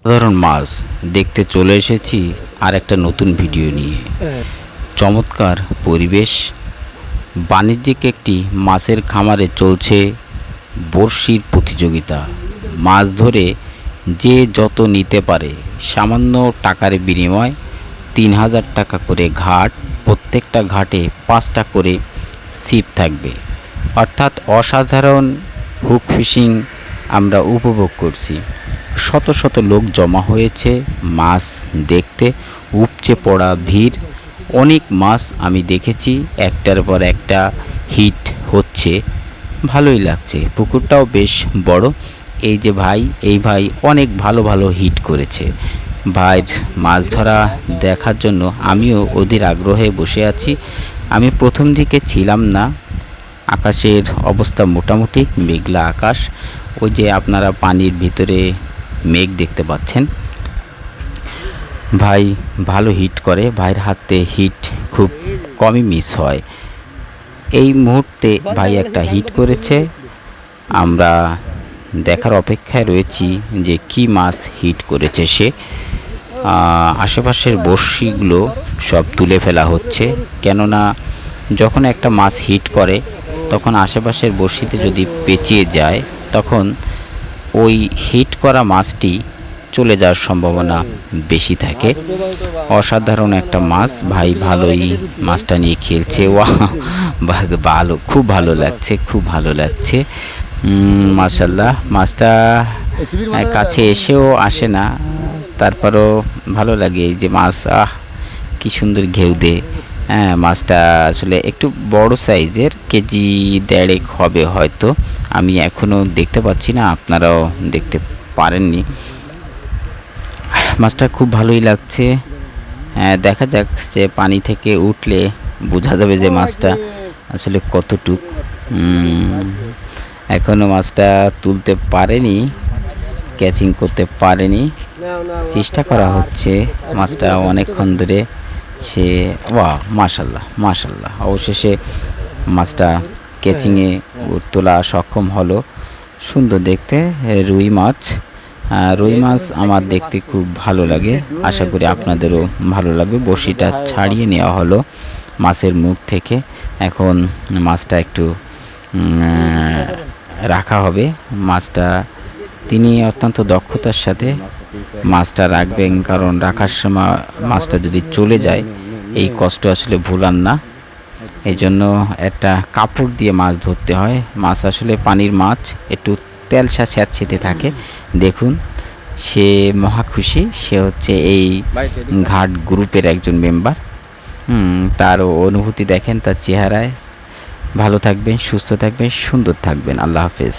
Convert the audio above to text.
সাধারণ মাছ দেখতে চলে এসেছি আর একটা নতুন ভিডিও নিয়ে। চমৎকার পরিবেশ, বাণিজ্যিক একটি মাছের খামারে চলছে বড়শির প্রতিযোগিতা। মাছ ধরে যে যত নিতে পারে, সামান্য টাকার বিনিময় ৩,০০০ টাকা করে ঘাট, প্রত্যেকটা ঘাটে ৫টা করে ছিপ থাকবে। অর্থাৎ অসাধারণ হুক ফিশিং আমরা উপভোগ করছি। শত শত লোক জমা হয়েছে মাছ দেখতে, উপচে পড়া ভিড়। অনেক মাছ আমি দেখেছি, একটার পর একটা হিট হচ্ছে, ভালোই লাগছে। পুকুরটাও বেশ বড়। এই যে ভাই, এই ভাই অনেক ভালো ভালো হিট করেছে। ভাইয়ের মাছ ধরা দেখার জন্য আমিও অধীর আগ্রহে বসে আছি। আমি প্রথম দিকে ছিলাম না। আকাশের অবস্থা মোটামুটি মেঘলা আকাশ। ওই যে আপনারা পানির ভিতরে মেঘ দেখতে পাচ্ছেন। ভাই ভালো হিট করে, ভাইয়ের হাতে হিট খুব কমই মিস হয়। এই মুহূর্তে ভাই একটা হিট করেছে, আমরা দেখার অপেক্ষায় রয়েছি যে কি মাছ হিট করেছে সে। আশেপাশের বড়শিগুলো সব তুলে ফেলা হচ্ছে, কেননা যখন একটা মাছ হিট করে তখন আশেপাশের বড়শিতে যদি পেঁচিয়ে যায় তখন ওই হিট করা মাছটি চলে যাওয়ার সম্ভাবনা বেশি থাকে। অসাধারণ একটা মাছ, ভাই ভালোই মাছটা নিয়ে খেলছে। ভালো, খুব ভালো লাগছে, খুব ভালো লাগছে। মাশাল্লাহ, মাছটা কাছে এসেও আসে না, তারপরও ভালো লাগে। এই যে মাছ, কি সুন্দর ঘেউ দে। হ্যাঁ, মাছটা আসলে একটু বড় সাইজের, কেজি 1.5 হবে হয়তো। আমি এখনও দেখতে পাচ্ছি না, আপনারাও দেখতে পারেননি। মাছটা খুব ভালোই লাগছে। দেখা যাক যে পানি থেকে উঠলে বোঝা যাবে যে মাছটা আসলে কতটুক। এখনও মাছটা তুলতে পারেনি, ক্যাচিং করতে পারেনি, চেষ্টা করা হচ্ছে। মাছটা অনেকক্ষণ ধরে সে, বাহ, মাশাল্লাহ মাশাল্লাহ, অবশেষে মাছটা ক্যাচিংয়ে তোলা সক্ষম হলো। সুন্দর দেখতে রুই মাছ। রুই মাছ আমার দেখতে খুব ভালো লাগে, আশা করি আপনাদেরও ভালো লাগবে। বড়শিটা ছাড়িয়ে নেওয়া হলো মাছের মুখ থেকে। এখন মাছটা একটু রাখা হবে। মাছটা তিনি অত্যন্ত দক্ষতার সাথে মাছটা রাখবেন, কারণ রাখার সময় মাছটা যদি চলে যায় এই কষ্ট আসলে ভুলান না। এই জন্য একটা কাপড় দিয়ে মাছ ধরতে হয়। মাছ আসলে পানির মাছ, একটু তেলসা স্যাঁতসেঁতে থাকে। দেখুন, সে মহা খুশি। সে হচ্ছে এই ঘাট গ্রুপের একজন মেম্বার। তার অনুভূতি দেখেন তার চেহারায়। ভালো থাকবেন, সুস্থ থাকবেন, সুন্দর থাকবেন। আল্লাহ হাফেজ।